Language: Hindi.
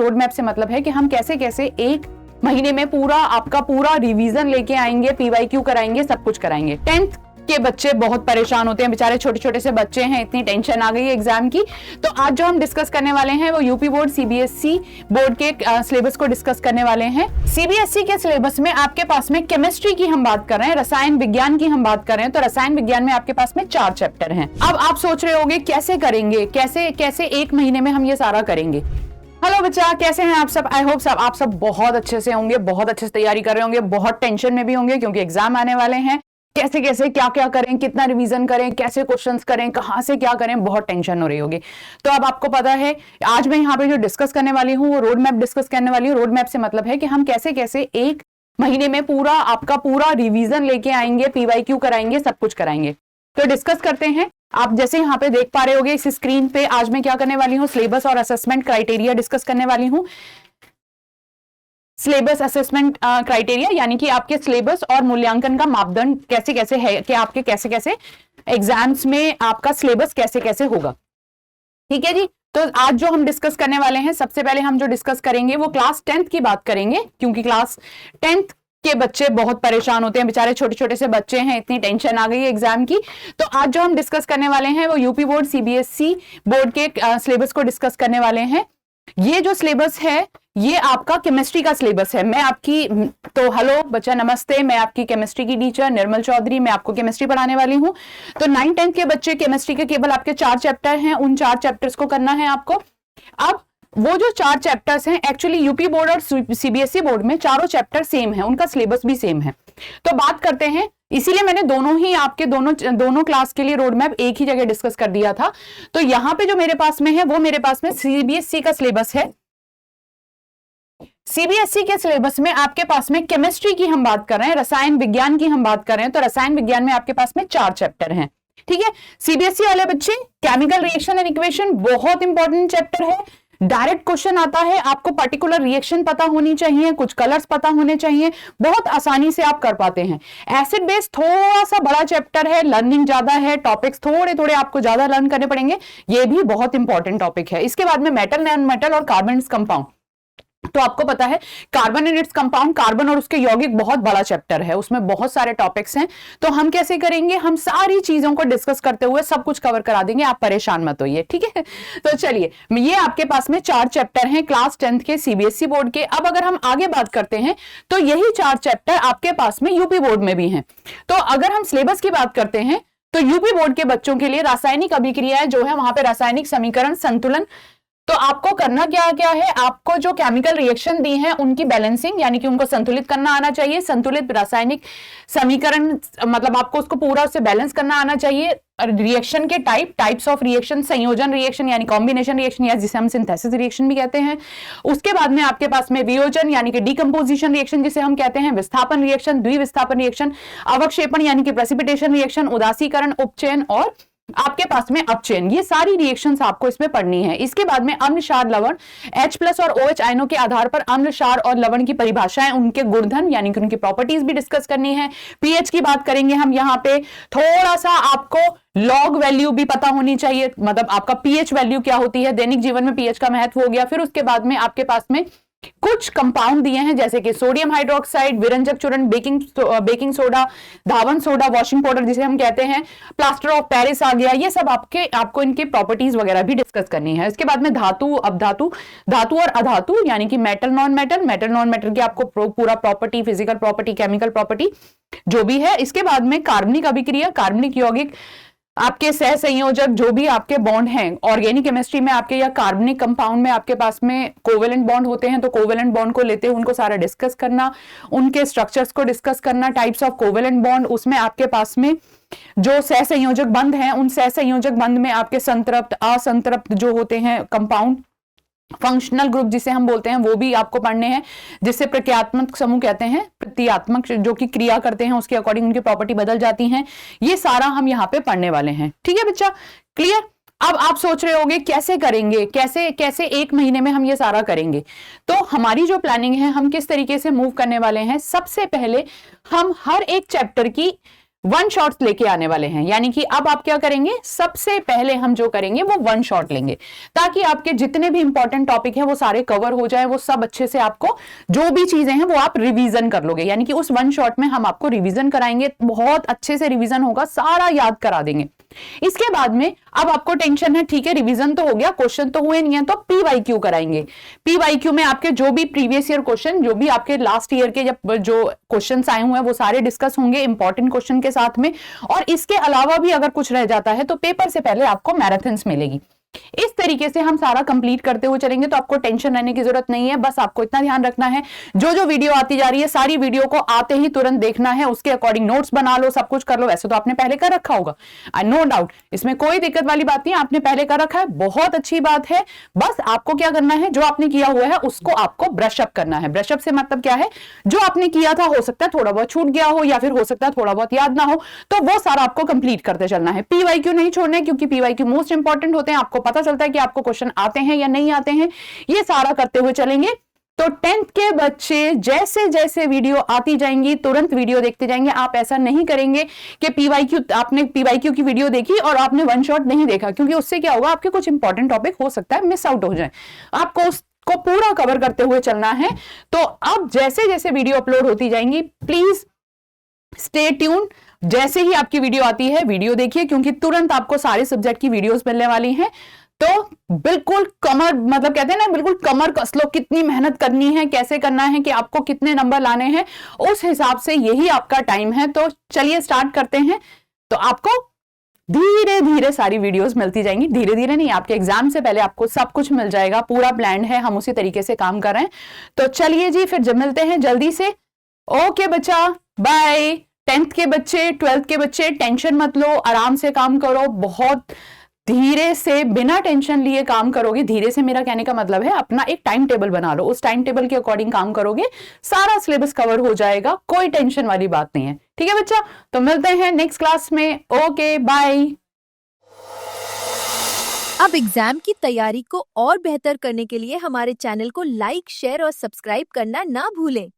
रोड मैप से मतलब है कि हम कैसे कैसे एक महीने में आपका पूरा रिवीजन लेके आएंगे, पीवाईक्यू कराएंगे, सब कुछ कराएंगे। 10th के बच्चे बहुत परेशान होते हैं, बेचारे छोटे छोटे से बच्चे हैं, इतनी टेंशन आ गई है एग्जाम की। तो आज जो हम डिस्कस करने वाले हैं वो यूपी बोर्ड सीबीएसई बोर्ड के सिलेबस को डिस्कस करने वाले हैं। सीबीएसई के सिलेबस में आपके पास में केमिस्ट्री की हम बात कर रहे हैं, रसायन विज्ञान की हम बात कर रहे हैं। तो रसायन विज्ञान में आपके पास में 4 चैप्टर हैं। अब आप सोच रहे होंगे कैसे करेंगे, कैसे एक महीने में हम ये सारा करेंगे। हेलो बच्चा, कैसे हैं आप सब? आई होप आप सब बहुत अच्छे से होंगे, बहुत अच्छे से तैयारी कर रहे होंगे, बहुत टेंशन में भी होंगे क्योंकि एग्जाम आने वाले हैं। कैसे कैसे क्या क्या करें, कितना रिवीजन करें, कैसे क्वेश्चंस करें, कहां से क्या करें, बहुत टेंशन हो रही होगी। तो अब आपको पता है आज मैं यहाँ पे जो डिस्कस करने वाली हूँ वो रोड मैप डिस्कस करने वाली हूँ। रोड मैप से मतलब है कि हम कैसे कैसे एक महीने में आपका पूरा रिवीजन लेके आएंगे, पीवाईक्यू कराएंगे, सब कुछ कराएंगे। तो डिस्कस करते हैं। आप जैसे यहाँ पे देख पा रहे होगे इस स्क्रीन पे, आज मैं क्या करने वाली हूँ, सिलेबस और असेसमेंट क्राइटेरिया डिस्कस करने वाली हूँ। सिलेबस असेसमेंट क्राइटेरिया यानी कि आपके सिलेबस और मूल्यांकन का मापदंड कैसे कैसे है, कि आपके कैसे कैसे एग्जाम्स में आपका सिलेबस कैसे कैसे होगा। ठीक है जी। तो आज जो हम डिस्कस करने वाले हैं, सबसे पहले हम जो डिस्कस करेंगे वो क्लास 10th की बात करेंगे, क्योंकि क्लास 10th के बच्चे बहुत परेशान होते हैं, बेचारे छोटे छोटे से बच्चे हैं, इतनी टेंशन आ गई है एग्जाम की। तो आज जो हम डिस्कस करने वाले हैं वो यूपी बोर्ड सीबीएसई बोर्ड के सिलेबस को डिस्कस करने वाले हैं। ये जो सिलेबस है ये आपका केमिस्ट्री का सिलेबस है। मैं आपकी तो हेलो बच्चा, नमस्ते, मैं आपकी केमिस्ट्री की टीचर निर्मल चौधरी, मैं आपको केमिस्ट्री पढ़ाने वाली हूं। तो 9th 10th के बच्चे केमिस्ट्री के केवल आपके 4 चैप्टर हैं, उन 4 चैप्टर्स को करना है आपको। अब वो जो 4 चैप्टर्स हैं, एक्चुअली यूपी बोर्ड और सीबीएसई बोर्ड में चारों चैप्टर सेम है, उनका सिलेबस भी सेम है। तो बात करते हैं, इसीलिए मैंने दोनों क्लास के लिए रोड मैप एक ही जगह डिस्कस कर दिया था। तो यहां पे जो मेरे पास में है वो मेरे पास में सीबीएसई का सिलेबस है। सीबीएसई के सिलेबस में आपके पास में केमिस्ट्री की हम बात कर रहे हैं, रसायन विज्ञान की हम बात कर रहे हैं। तो रसायन विज्ञान में आपके पास में 4 चैप्टर हैं। ठीक है। सीबीएसई वाले बच्चे, केमिकल रिएक्शन एंड इक्वेशन बहुत इंपॉर्टेंट चैप्टर है। डायरेक्ट क्वेश्चन आता है, आपको पर्टिकुलर रिएक्शन पता होनी चाहिए, कुछ कलर्स पता होने चाहिए, बहुत आसानी से आप कर पाते हैं। एसिड बेस थोड़ा सा बड़ा चैप्टर है, लर्निंग ज्यादा है, टॉपिक्स थोड़े थोड़े आपको ज्यादा लर्न करने पड़ेंगे, ये भी बहुत इंपॉर्टेंट टॉपिक है। इसके बाद में मेटल, नॉन मेटल और कार्बन एंड कंपाउंड। तो आपको पता है carbon and its compound, carbon और उसके यौगिक बहुत बड़ा चैप्टर है, उसमें बहुत सारे टॉपिक्स हैं। तो हम कैसे करेंगे, हम सारी चीजों को डिस्कस करते हुए सब कुछ कवर करा देंगे, आप परेशान मत होइए। ठीक है। तो चलिए, ये आपके पास में 4 चैप्टर हैं क्लास 10th के सीबीएसई बोर्ड के। अब अगर हम आगे बात करते हैं तो यही 4 चैप्टर आपके पास में यूपी बोर्ड में भी हैं। तो अगर हम सिलेबस की बात करते हैं तो यूपी बोर्ड के बच्चों के लिए रासायनिक अभिक्रियाएं जो है, वहां पे रासायनिक समीकरण, संतुलन। तो आपको करना क्या क्या है, आपको जो केमिकल रिएक्शन दी है उनकी बैलेंसिंग यानी कि उनको संतुलित करना आना चाहिए। संतुलित रासायनिक समीकरण मतलब आपको उसको पूरा से बैलेंस करना आना चाहिए। रिएक्शन के टाइप्स ऑफ रिएक्शन, संयोजन रिएक्शन यानी कॉम्बिनेशन रिएक्शन, या जिसे हम सिंथेसिस रिएक्शन भी कहते हैं। उसके बाद में आपके पास में वियोजन यानी कि डिकम्पोजिशन रिएक्शन जिसे हम कहते हैं, विस्थापन रिएक्शन, द्विविस्थापन रिएक्शन, अवक्षेपण यानी कि प्रेसिपिटेशन रिएक्शन, उदासीकरण, उपचयन और आपके पास में अपचयन। ये सारी रिएक्शंस आपको इसमें पढ़नी है। इसके बाद में अम्ल, क्षार, लवण, H+ और OH आयनों के आधार पर अम्ल, क्षार और लवण की परिभाषाएं, उनके गुणधर्म यानी कि उनकी प्रॉपर्टीज भी डिस्कस करनी है। पीएच की बात करेंगे हम, यहाँ पे थोड़ा सा आपको लॉग वैल्यू भी पता होनी चाहिए, मतलब आपका पीएच वैल्यू क्या होती है, दैनिक जीवन में पीएच का महत्व हो गया। फिर उसके बाद में आपके पास में कुछ कंपाउंड दिए हैं जैसे कि सोडियम हाइड्रोक्साइड, विरंजक चूर्ण, बेकिंग सोडा, धावन सोडा, वॉशिंग पाउडर जिसे हम कहते हैं, प्लास्टर ऑफ पेरिस आ गया। ये सब आपको इनके प्रॉपर्टीज वगैरह भी डिस्कस करनी है। इसके बाद में धातु, अपधातु, धातु और अधातु यानी कि मेटल, नॉन मेटल की आपको पूरा property, physical property, chemical property जो भी है। इसके बाद में कार्बनिक अभिक्रिया, कार्बनिक यौगिक, आपके सह संयोजक जो भी आपके बॉन्ड हैं, ऑर्गेनिक केमिस्ट्री में आपके या कार्बनिक कंपाउंड में आपके पास में कोवेलेंट बॉन्ड होते हैं, तो कोवेलेंट बॉन्ड को लेते हुए उनको सारा डिस्कस करना, उनके स्ट्रक्चर्स को डिस्कस करना, टाइप्स ऑफ कोवेलेंट बॉन्ड, उसमें आपके पास में जो सह संयोजक बंध हैं, उन सह संयोजक बंध में आपके संतृप्त, असंतृप्त जो होते हैं कंपाउंड, फंक्शनल ग्रुप जिसे हम बोलते हैं वो भी आपको पढ़ने हैं, जिससे प्रक्रियात्मक समूह कहते हैं, प्रक्रियात्मक जो कि क्रिया करते हैं उसके अकॉर्डिंग उनकी प्रॉपर्टी बदल जाती हैं। ये सारा हम यहाँ पे पढ़ने वाले हैं। ठीक है बच्चा, क्लियर? अब आप सोच रहे होंगे कैसे करेंगे, कैसे एक महीने में हम ये सारा करेंगे। तो हमारी जो प्लानिंग है, हम किस तरीके से मूव करने वाले हैं, सबसे पहले हम हर एक चैप्टर की वन शॉट्स लेके आने वाले हैं। यानी कि अब आप क्या करेंगे, सबसे पहले हम जो करेंगे वो वन शॉट लेंगे, ताकि आपके जितने भी इंपॉर्टेंट टॉपिक हैं वो सारे कवर हो जाए, वो सब अच्छे से आपको जो भी चीजें हैं वो आप रिवीजन कर लोगे। यानी कि उस वन शॉट में हम आपको रिवीजन कराएंगे, बहुत अच्छे से रिवीजन होगा, सारा याद करा देंगे। इसके बाद में अब आपको टेंशन है, ठीक है रिवीजन तो हो गया, क्वेश्चन तो हुए नहीं है, तो पीवाईक्यू कराएंगे। पीवाईक्यू में आपके जो भी प्रीवियस ईयर क्वेश्चन, जो भी आपके लास्ट ईयर के जब जो क्वेश्चंस आए हुए हैं वो सारे डिस्कस होंगे इंपॉर्टेंट क्वेश्चन के साथ में। और इसके अलावा भी अगर कुछ रह जाता है तो पेपर से पहले आपको मैराथन्स मिलेगी। इस तरीके से हम सारा कंप्लीट करते हुए चलेंगे, तो आपको टेंशन रहने की जरूरत नहीं है। बस आपको इतना ध्यान रखना है, जो जो वीडियो आती जा रही है सारी वीडियो को आते ही तुरंत देखना है, उसके अकॉर्डिंग नोट्स बना लो, सब कुछ कर लो। वैसे तो आपने पहले कर रखा होगा, नो डाउट, इसमें कोई दिक्कत वाली बात नहीं है, आपने पहले कर रखा है, बहुत अच्छी बात है। बस आपको क्या करना है, जो आपने किया हुआ है उसको आपको ब्रशअप करना है। ब्रशअप से मतलब क्या है, जो आपने किया था हो सकता है थोड़ा बहुत छूट गया हो, या फिर हो सकता है थोड़ा बहुत याद ना हो, तो वो सारा आपको कंप्लीट करते चलना है। पीवाईक्यू नहीं छोड़ना, क्योंकि पीवाईक्यू मोस्ट इंपॉर्टेंट होते हैं, आपको पता चलता है कि आपको क्वेश्चन आते हैं या नहीं आते हैं, ये सारा करते हुए चलेंगे। तो 10th के बच्चे जैसे जैसे वीडियो आती जाएंगी तुरंत वीडियो देखते जाएंगे। आप ऐसा नहीं करेंगे कि पीवाईक्यू, आपने पीवाईक्यू की वीडियो देखी और आपने वन शॉट नहीं देखा, क्योंकि उससे क्या होगा, आपके कुछ इंपॉर्टेंट टॉपिक हो सकता है मिस आउट हो जाए। आपको उसको पूरा कवर करते हुए चलना है। तो अब जैसे जैसे वीडियो अपलोड होती जाएंगी, प्लीज स्टे ट्यून। जैसे ही आपकी वीडियो आती है वीडियो देखिए, क्योंकि तुरंत आपको सारे सब्जेक्ट की वीडियोस मिलने वाली हैं। तो बिल्कुल कमर, मतलब कहते हैं ना, बिल्कुल कमर कस लो, कितनी मेहनत करनी है, कैसे करना है, कि आपको कितने नंबर लाने हैं, उस हिसाब से यही आपका टाइम है। तो चलिए स्टार्ट करते हैं। तो आपको धीरे धीरे सारी वीडियोस मिलती जाएंगी, धीरे धीरे नहीं, आपके एग्जाम से पहले आपको सब कुछ मिल जाएगा, पूरा प्लान है, हम उसी तरीके से काम कर रहे हैं। तो चलिए जी, फिर जब मिलते हैं जल्दी से। ओके बच्चा, बाय। 10th के बच्चे, 12th के बच्चे, टेंशन मत लो, आराम से काम करो, बहुत धीरे से बिना टेंशन लिए काम करोगे। धीरे से मेरा कहने का मतलब है अपना एक टाइम टेबल बना लो, उस टाइम टेबल के अकॉर्डिंग काम करोगे, सारा सिलेबस कवर हो जाएगा, कोई टेंशन वाली बात नहीं है। ठीक है बच्चा, तो मिलते हैं नेक्स्ट क्लास में। Okay bye. अब एग्जाम की तैयारी को और बेहतर करने के लिए हमारे चैनल को लाइक, शेयर और सब्सक्राइब करना ना भूलें।